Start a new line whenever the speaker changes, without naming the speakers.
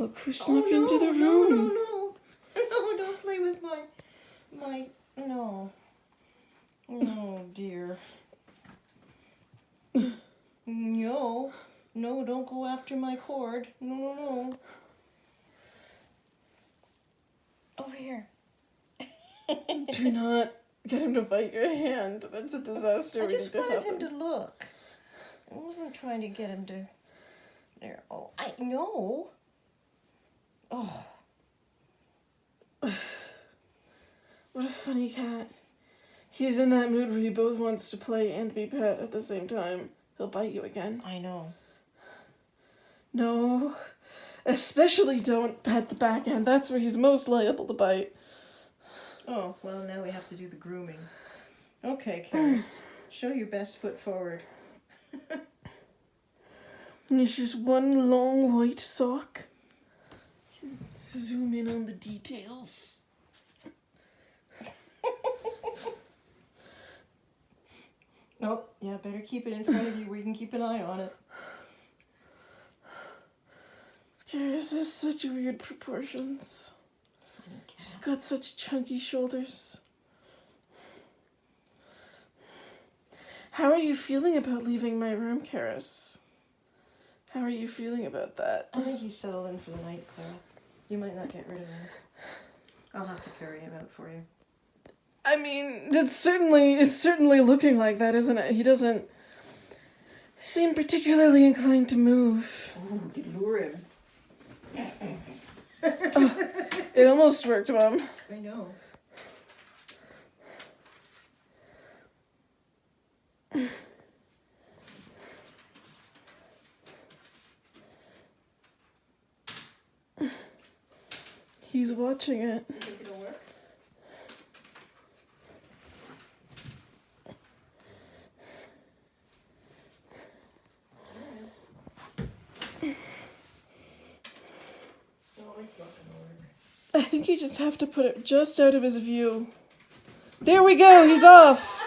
Look who snuck into the room.
No, don't play with no. Oh, dear. No, don't go after my cord. No. Over here.
Do not get him to bite your hand. That's a disaster.
I just wanted him to look. I wasn't trying to get him to... There. Oh, I know. Oh.
What a funny cat. He's in that mood where he both wants to play and be pet at the same time. He'll bite you again.
I know.
No. Especially don't pet the back end. That's where he's most liable to bite.
Oh, well, now we have to do the grooming. Okay, Keras. Show your best foot forward.
And it's just one long white sock. Zoom in on the details.
Oh, yeah, better keep it in front of you where you can keep an eye on it.
Keras has such weird proportions. She's got such chunky shoulders. How are you feeling about leaving my room, Keras? How are you feeling about that?
I think he's settled in for the night, Clara. You might not get rid of him. I'll have to carry him out for you.
I mean, it's certainly looking like that, isn't it? He doesn't seem particularly inclined to move.
Oh, we could lure him.
Oh, it almost worked, Mom.
I know.
He's watching it.
You think it'll work? There it is. No, it's not gonna work.
I think you just have to put it just out of his view. There we go, he's off!